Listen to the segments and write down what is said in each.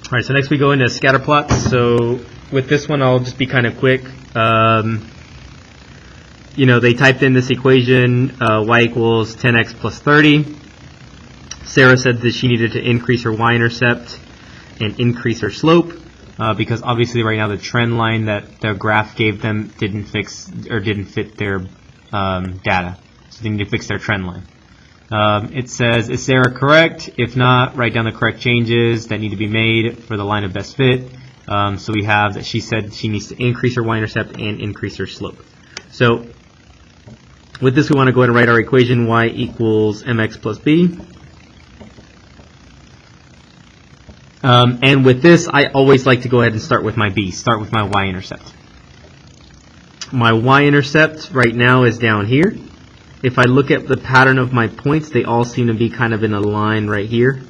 All right, so next we go into scatter plots. So with this one, I'll just be kind of quick. They typed in this equation, y equals 10x plus 30. Sarah said that she needed to increase her y-intercept and increase her slope because obviously right now the trend line that the graph gave them didn't fit their data. So they need to fix their trend line. It says, is Sarah correct? If not, write down the correct changes that need to be made for the line of best fit. So we have that she said she needs to increase her y-intercept and increase her slope. So with this, we want to go ahead and write our equation, y equals mx plus b. And with this, I always like to go ahead and start with my b, start with my y-intercept. My y-intercept right now is down here. If I look at the pattern of my points, they all seem to be kind of in a line right here.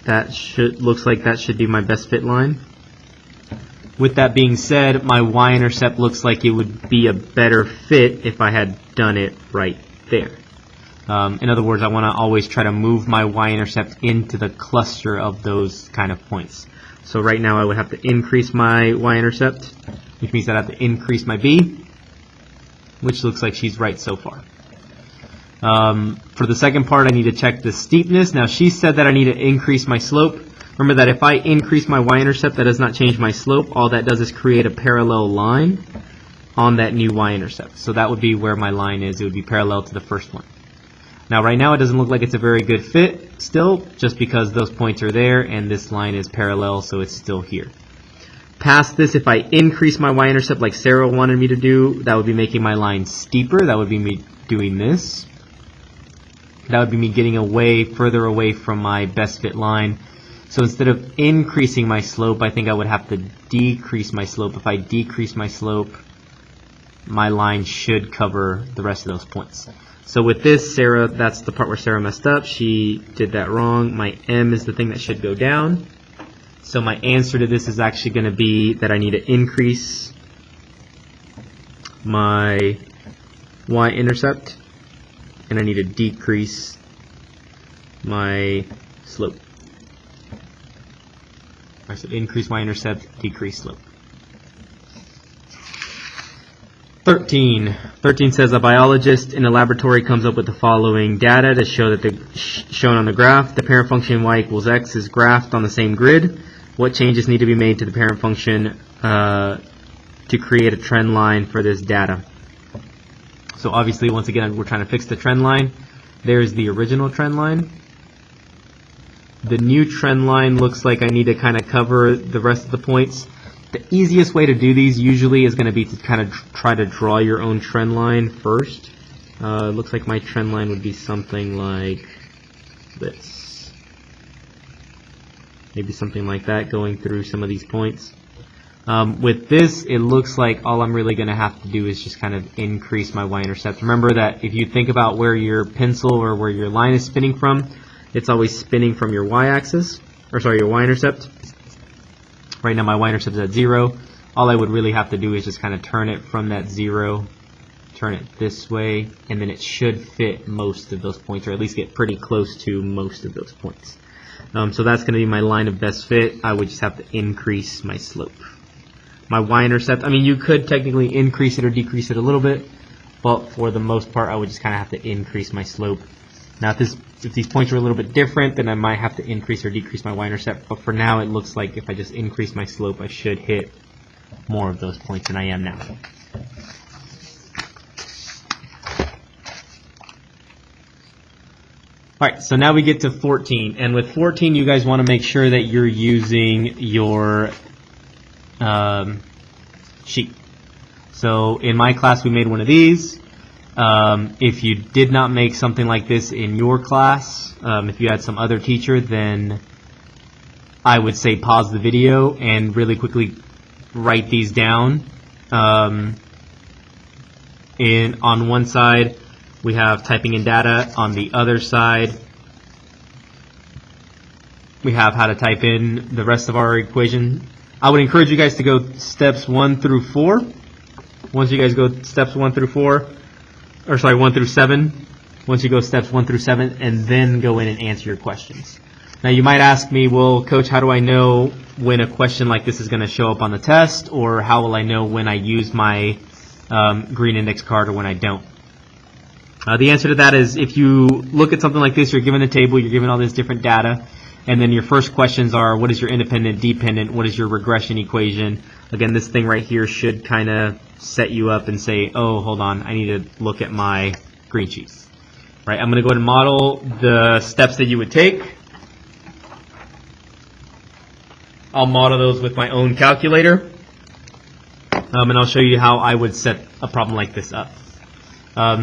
Looks like that should be my best fit line. With that being said, my y-intercept looks like it would be a better fit if I had done it right there. In other words, I want to always try to move my y-intercept into the cluster of those kind of points. So right now I would have to increase my y-intercept, which means I'd have to increase my b, which looks like she's right so far. For the second part, I need to check the steepness. Now, she said that I need to increase my slope. Remember that if I increase my y-intercept, that does not change my slope. All that does is create a parallel line on that new y-intercept. So that would be where my line is. It would be parallel to the first one. Now, right now, it doesn't look like it's a very good fit still, just because those points are there and this line is parallel, so it's still here. Past this, if I increase my y-intercept like Sarah wanted me to do, that would be making my line steeper. That would be me doing this. That would be me getting further away from my best fit line. So instead of increasing my slope, I think I would have to decrease my slope. If I decrease my slope, my line should cover the rest of those points. So with this, Sarah, that's the part where Sarah messed up. She did that wrong. My M is the thing that should go down. So my answer to this is actually going to be that I need to increase my y-intercept and I need to decrease my slope. Alright, so increase y-intercept, decrease slope. 13 says a biologist in a laboratory comes up with the following data to show that shown on the graph. The parent function y equals x is graphed on the same grid. What changes need to be made to the parent function to create a trend line for this data? So obviously, once again, we're trying to fix the trend line. There's the original trend line. The new trend line looks like I need to kind of cover the rest of the points. The easiest way to do these usually is going to be to kind of try to draw your own trend line first. It looks like my trend line would be something like this. Maybe something like that, going through some of these points. With this, it looks like all I'm really going to have to do is just kind of increase my y-intercept. Remember that if you think about where your pencil or where your line is spinning from, it's always spinning from your y-axis, or sorry, your y-intercept. Right now my y-intercept is at 0. All I would really have to do is just kind of turn it from that 0, turn it this way, and then it should fit most of those points, or at least get pretty close to most of those points. So that's going to be my line of best fit. I would just have to increase my slope. My y-intercept, I mean, you could technically increase it or decrease it a little bit, but for the most part, I would just kind of have to increase my slope. Now, if these points are a little bit different, then I might have to increase or decrease my y-intercept, but for now, it looks like if I just increase my slope, I should hit more of those points than I am now. Alright, so now we get to 14, and with 14 you guys want to make sure that you're using your sheet. So in my class we made one of these. If you did not make something like this in your class, if you had some other teacher, then I would say pause the video and really quickly write these down. On one side we have typing in data. On the other side, we have how to type in the rest of our equation. I would encourage you guys to go steps 1 through 4. Once you guys go steps 1 through 4, or sorry, 1 through 7. Once you go steps 1 through 7, and then go in and answer your questions. Now you might ask me, well, Coach, how do I know when a question like this is going to show up on the test, or how will I know when I use my green index card or when I don't? The answer to that is, if you look at something like this, you're given a table, you're given all this different data, and then your first questions are, what is your independent, dependent, what is your regression equation? Again, this thing right here should kind of set you up and say, oh, hold on, I need to look at my green sheets. Right, I'm going to go ahead and model the steps that you would take. I'll model those with my own calculator, and I'll show you how I would set a problem like this up.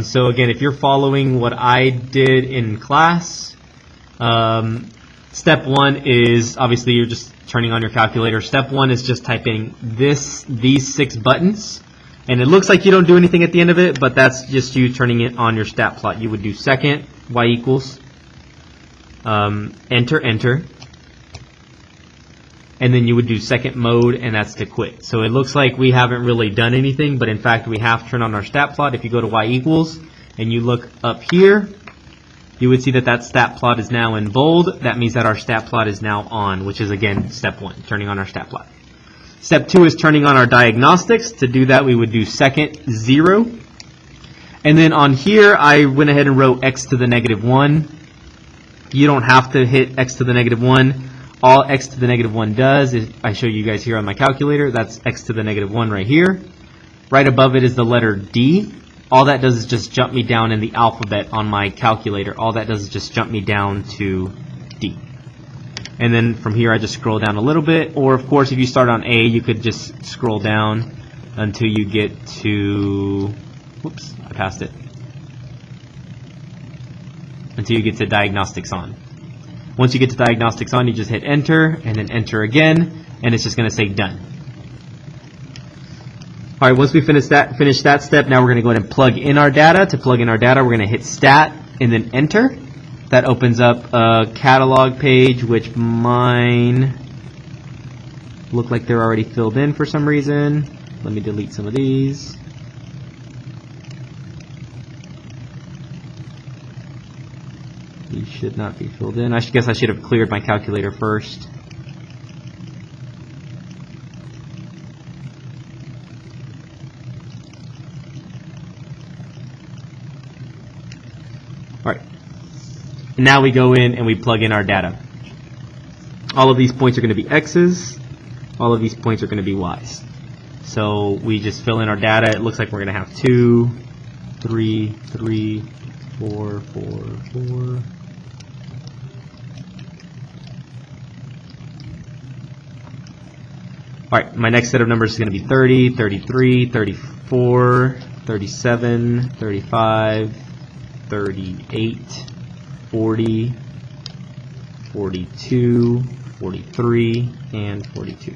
So again, if you're following what I did in class, step one is, obviously you're just turning on your calculator. Step one is just typing these 6 buttons, and it looks like you don't do anything at the end of it, but that's just you turning it on your stat plot. You would do second, y equals, enter, enter, and then you would do second mode, and that's to quit. So it looks like we haven't really done anything, but in fact we have turned on our stat plot. If you go to y equals and you look up here, you would see that that stat plot is now in bold. That means that our stat plot is now on, which is again step one, turning on our stat plot. Step two is turning on our diagnostics. To do that, we would do second 0. And then on here, I went ahead and wrote x to the negative 1. You don't have to hit x to the negative 1. All x to the negative 1 does is, I show you guys here on my calculator, that's x to the negative 1 right here. Right above it is the letter D. All that does is just jump me down in the alphabet on my calculator. All that does is just jump me down to D. And then from here I just scroll down a little bit, or of course if you start on A, you could just scroll down until you get to, whoops, I passed it. Until you get to diagnostics on. Once you get to diagnostics on, you just hit enter, and then enter again, and it's just going to say done. All right, once we finish that step, now we're going to go ahead and plug in our data. To plug in our data, we're going to hit stat and then enter. That opens up a catalog page, which mine look like they're already filled in for some reason. Let me delete some of these. These should not be filled in. I guess I should have cleared my calculator first. Alright. Now we go in and we plug in our data. All of these points are going to be x's. All of these points are going to be y's. So we just fill in our data. It looks like we're going to have 2, 3, 3, 4, 4, 4. Alright, my next set of numbers is going to be 30, 33, 34, 37, 35, 38, 40, 42, 43, and 42.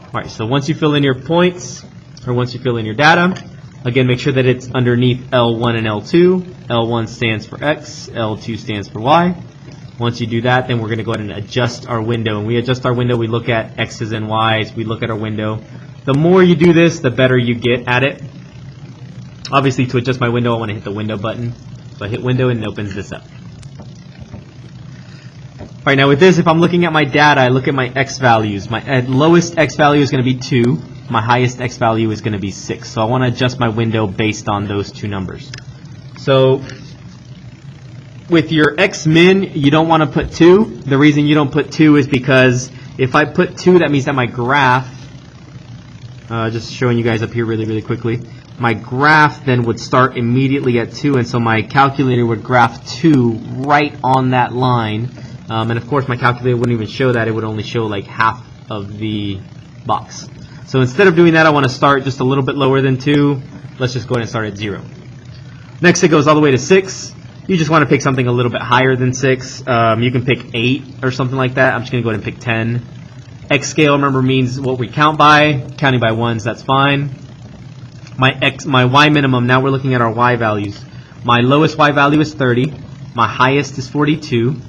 Alright, so once you fill in your points, or once you fill in your data, again, make sure that it's underneath L1 and L2. L1 stands for X, L2 stands for Y. Once you do that, then we're going to go ahead and adjust our window. And we adjust our window, we look at X's and Y's, we look at our window. The more you do this, the better you get at it. Obviously, to adjust my window, I want to hit the window button. So I hit window and it opens this up. Alright, now with this, if I'm looking at my data, I look at my X values. My lowest X value is going to be 2. My highest X value is going to be 6. So I want to adjust my window based on those two numbers. So with your X min, you don't want to put 2. The reason you don't put 2 is because if I put 2, that means that my graph, just showing you guys up here really quickly, my graph then would start immediately at 2, and so my calculator would graph 2 right on that line. And of course my calculator wouldn't even show that, it would only show like half of the box. So instead of doing that, I want to start just a little bit lower than 2. Let's just go ahead and start at 0. Next it goes all the way to 6. You just want to pick something a little bit higher than 6. You can pick 8 or something like that. I'm just going to go ahead and pick 10. X scale, remember, means what we count by. Counting by ones, that's fine. My Y minimum, now we're looking at our Y values. My lowest Y value is 30. My highest is 42.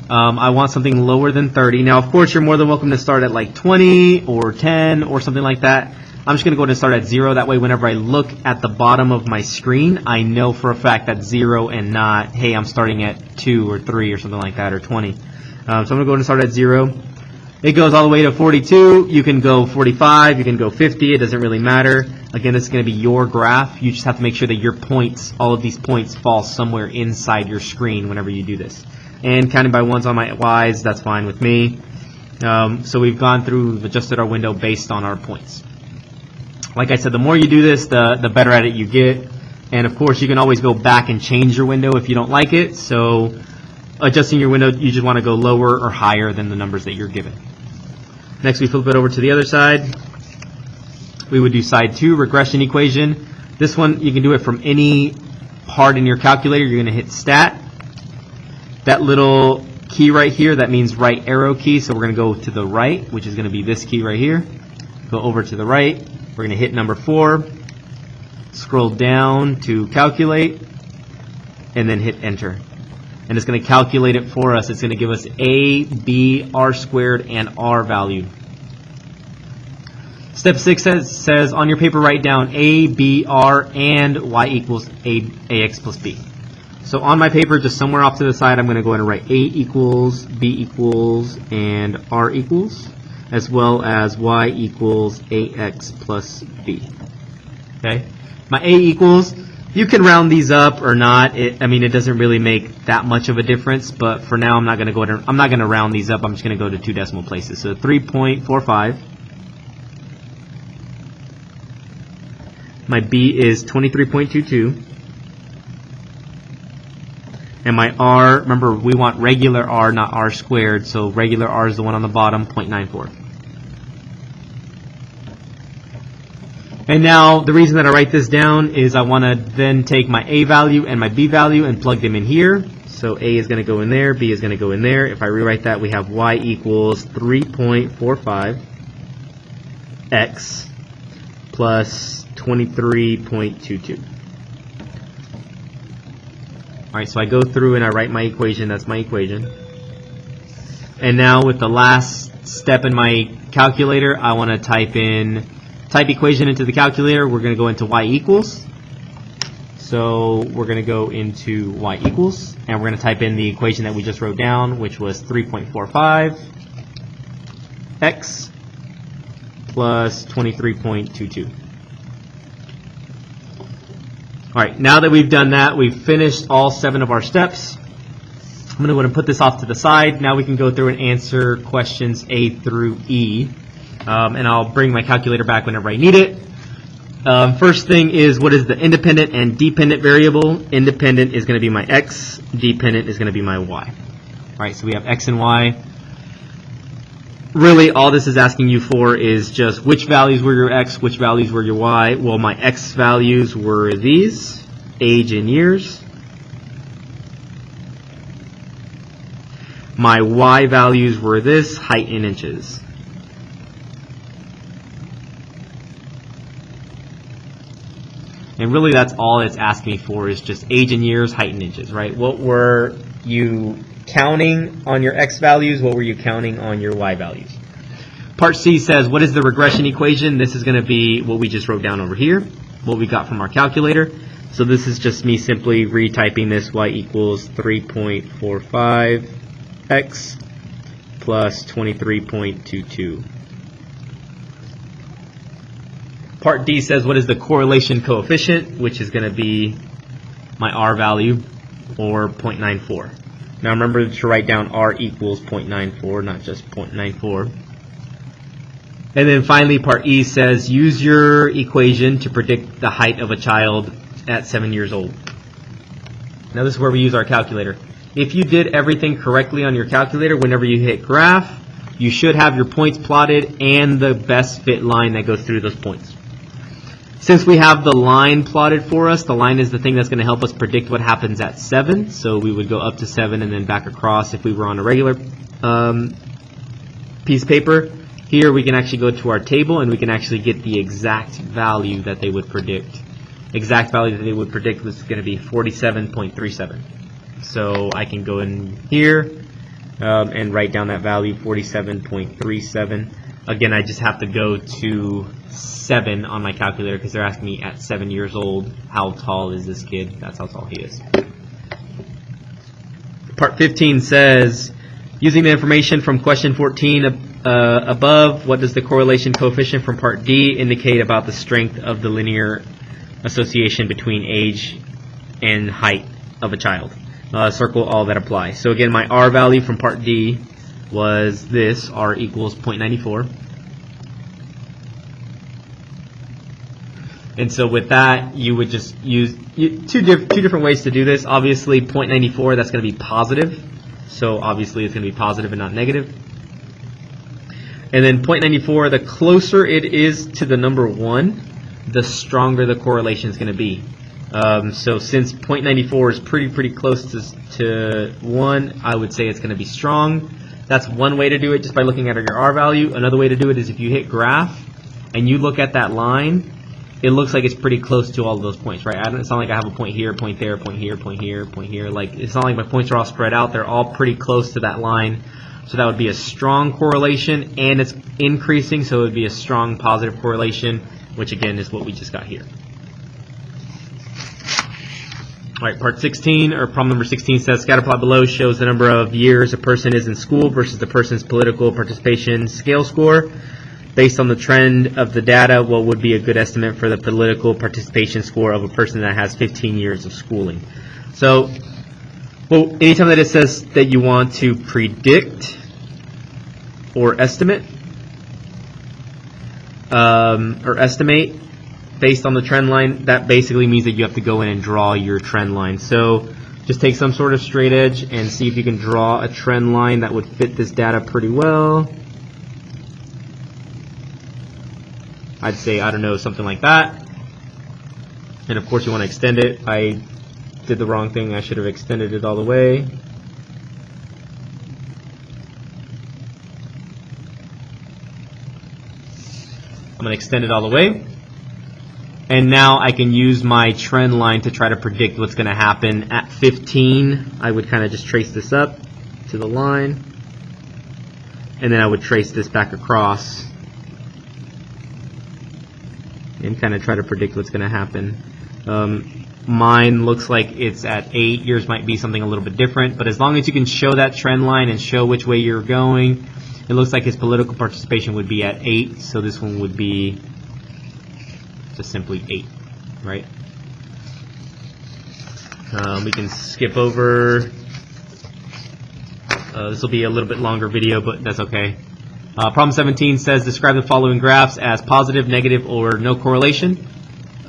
I want something lower than 30. Now, of course, you're more than welcome to start at like 20 or 10 or something like that. I'm just going to go ahead and start at 0. That way, whenever I look at the bottom of my screen, I know for a fact that's 0 and not, hey, I'm starting at 2 or 3 or something like that, or 20. So I'm going to go ahead and start at 0. It goes all the way to 42. You can go 45. You can go 50. It doesn't really matter. Again, this is going to be your graph. You just have to make sure that your points, all of these points, fall somewhere inside your screen whenever you do this. And counting by ones on my y's, that's fine with me. So we've gone through, we've adjusted our window based on our points. Like I said, the more you do this, the better at it you get. And of course, you can always go back and change your window if you don't like it. So adjusting your window, you just want to go lower or higher than the numbers that you're given. Next, we flip it over to the other side. We would do side 2, regression equation. This one, you can do it from any part in your calculator. You're going to hit stat. That little key right here, that means right arrow key. So we're going to go to the right, which is going to be this key right here. Go over to the right. We're going to hit number 4. Scroll down to calculate. And then hit enter. And it's going to calculate it for us. It's going to give us a, b, r squared, and r value. Step 6 says on your paper write down a, b, r, and y equals ax plus b. So on my paper, just somewhere off to the side, I'm going to go ahead and write a equals, b equals, and r equals, as well as y equals ax plus b. Okay? My a equals, you can round these up or not. It doesn't really make that much of a difference, but for now, I'm not going to round these up. I'm just going to go to 2 decimal places. So 3.45. My b is 23.22. And my r, remember, we want regular r, not r squared, so regular r is the one on the bottom, 0.94. And now, the reason that I write this down is I want to then take my a value and my b value and plug them in here. So a is going to go in there, b is going to go in there. If I rewrite that, we have y equals 3.45 x plus 23.22. All right, so I go through and I write my equation. That's my equation. And now with the last step in my calculator, I want to type equation into the calculator. We're going to go into y equals. So we're going to go into y equals, and we're going to type in the equation that we just wrote down, which was 3.45 x plus 23.22. All right, now that we've done that, we've finished all 7 of our steps. I'm going to go ahead and put this off to the side. Now we can go through and answer questions A through E. And I'll bring my calculator back whenever I need it. First thing is, what is the independent and dependent variable? Independent is going to be my x. Dependent is going to be my y. All right, so we have x and y. Really, all this is asking you for is just which values were your x, which values were your y. Well, my x values were these, age in years. My y values were this, height in inches. And really, that's all it's asking me for is just age in years, height in inches, right? What were you counting on your x values? What were you counting on your y values? Part C says, what is the regression equation? This is going to be what we just wrote down over here, what we got from our calculator. So this is just me simply retyping this, y equals 3.45 x plus 23.22. Part D says, what is the correlation coefficient, which is going to be my r value, or 0.94. Now remember to write down r equals 0.94, not just 0.94. And then finally, part E says, use your equation to predict the height of a child at 7 years old. Now this is where we use our calculator. If you did everything correctly on your calculator, whenever you hit graph, you should have your points plotted and the best fit line that goes through those points. Since we have the line plotted for us, the line is the thing that's going to help us predict what happens at 7. So we would go up to 7 and then back across if we were on a regular piece of paper. Here we can actually go to our table and we can actually get the exact value that they would predict. Exact value that they would predict was going to be 47.37. So I can go in here and write down that value, 47.37. Again, I just have to go to 7 on my calculator because they're asking me at 7 years old, how tall is this kid? That's how tall he is. Part 15 says, using the information from question 14 above, what does the correlation coefficient from part D indicate about the strength of the linear association between age and height of a child? Circle all that apply. So again, my R value from part D was this, R equals 0.94. And so with that, you would just use two different ways to do this. Obviously, 0.94, that's going to be positive. So obviously, it's going to be positive and not negative. And then 0.94, the closer it is to the number 1, the stronger the correlation is going to be. So since 0.94 is pretty close to 1, I would say it's going to be strong. That's one way to do it, just by looking at your R value. Another way to do it is if you hit graph and you look at that line, it looks like it's pretty close to all of those points, right? It's not like I have a point here, point there, point here, point here, point here. Like, it's not like my points are all spread out. They're all pretty close to that line. So that would be a strong correlation, and it's increasing, so it would be a strong positive correlation, which again is what we just got here. All right, part 16, or problem number 16 says, scatter plot below shows the number of years a person is in school versus the person's political participation scale score. Based on the trend of the data, what would be a good estimate for the political participation score of a person that has 15 years of schooling? So, well, anytime that it says that you want to predict or estimate, based on the trend line, that basically means that you have to go in and draw your trend line. So just take some sort of straight edge and see if you can draw a trend line that would fit this data pretty well. I'd say, I don't know, something like that. And of course you want to extend it. I did the wrong thing. I should have extended it all the way. I'm going to extend it all the way. And now I can use my trend line to try to predict what's going to happen at 15. I would kind of just trace this up to the line. And then I would trace this back across and kind of try to predict what's going to happen. Mine looks like it's at 8. Yours might be something a little bit different. But as long as you can show that trend line and show which way you're going, it looks like his political participation would be at 8. So this one would be just simply 8, right? We can skip over. This will be a little bit longer video, but that's okay. Problem 17 says, describe the following graphs as positive, negative, or no correlation.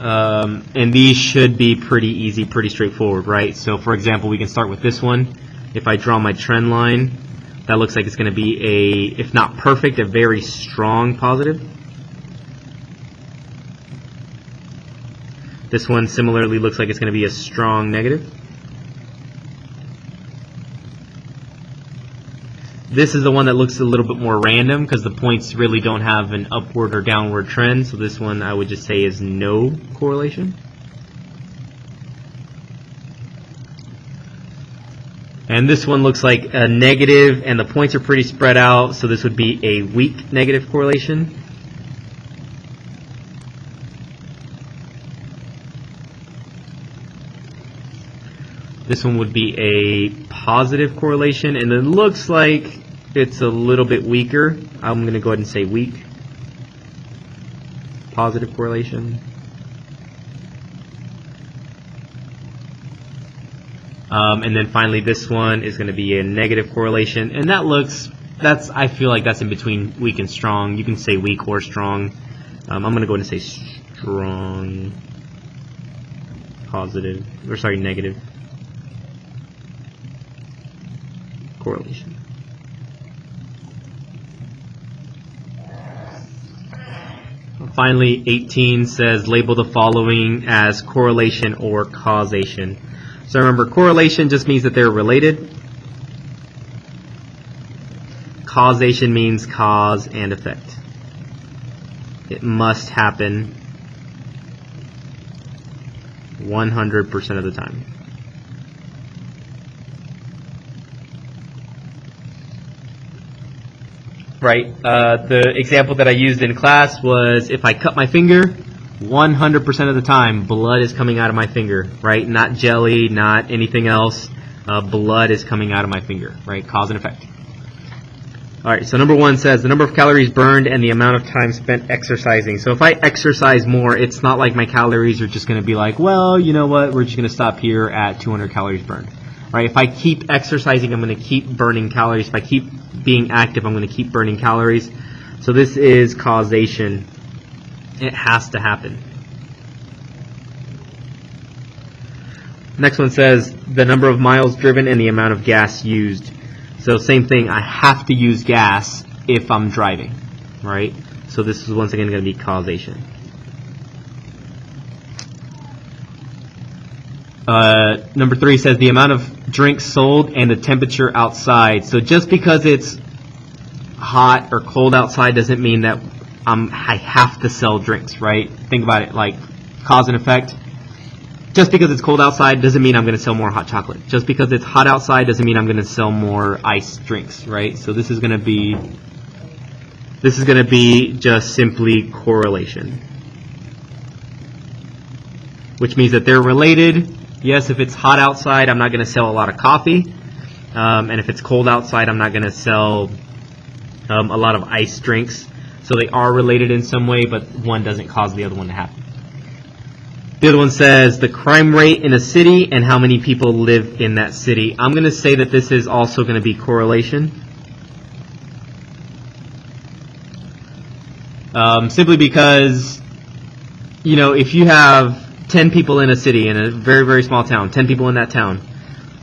And these should be pretty easy, pretty straightforward, right? So for example, we can start with this one. If I draw my trend line, that looks like it's going to be a, if not perfect, a very strong positive. This one similarly looks like it's going to be a strong negative. This is the one that looks a little bit more random because the points really don't have an upward or downward trend. So this one I would just say is no correlation. And this one looks like a negative and the points are pretty spread out. So this would be a weak negative correlation. This one would be a positive correlation, and it looks like it's a little bit weaker. I'm going to go ahead and say weak. Positive correlation. And then finally this one is going to be a negative correlation, and I feel like that's in between weak and strong. You can say weak or strong. I'm going to go ahead and say strong, positive, or sorry, negative correlation. Finally, 18 says label the following as correlation or causation. So remember, correlation just means that they're related. Causation means cause and effect. It must happen 100% of the time. right? The example that I used in class was if I cut my finger, 100% of the time, blood is coming out of my finger, right? Not jelly, not anything else. Blood is coming out of my finger, right? Cause and effect. All right, so number 1 says the number of calories burned and the amount of time spent exercising. So if I exercise more, it's not like my calories are just going to be like, well, you know what, we're just going to stop here at 200 calories burned. Right? If I keep exercising, I'm going to keep burning calories. If I keep being active, I'm going to keep burning calories. So this is causation. It has to happen. Next one says the number of miles driven and the amount of gas used. So same thing, I have to use gas if I'm driving, right? So this is once again going to be causation. Number 3 says the amount of drinks sold and the temperature outside. So just because it's hot or cold outside doesn't mean that I have to sell drinks, right? Think about it like cause and effect. Just because it's cold outside doesn't mean I'm going to sell more hot chocolate. Just because it's hot outside doesn't mean I'm going to sell more iced drinks, right? So this is going to be just simply correlation, which means that they're related. Yes, if it's hot outside, I'm not going to sell a lot of coffee, and if it's cold outside, I'm not going to sell a lot of iced drinks. So they are related in some way, but one doesn't cause the other one to happen. The other one says the crime rate in a city and how many people live in that city. I'm going to say that this is also going to be correlation. Simply because, you know, if you have 10 people in a city, in a very, very small town, 10 people in that town,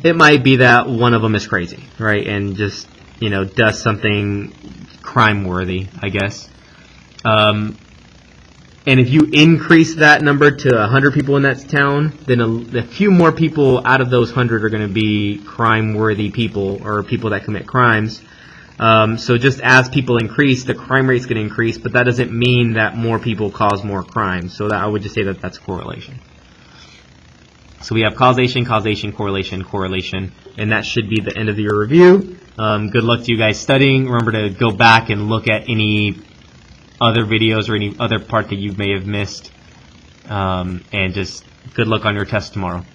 it might be that one of them is crazy, right? And just, you know, does something crime-worthy, I guess. And if you increase that number to 100 people in that town, then a few more people out of those 100 are going to be crime-worthy people or people that commit crimes. So just as people increase, the crime rate's going to increase, but that doesn't mean that more people cause more crime. So that I would just say that that's correlation. So we have causation, causation, correlation, correlation, and that should be the end of your review. Good luck to you guys studying. Remember to go back and look at any other videos or any other part that you may have missed, and just good luck on your test tomorrow.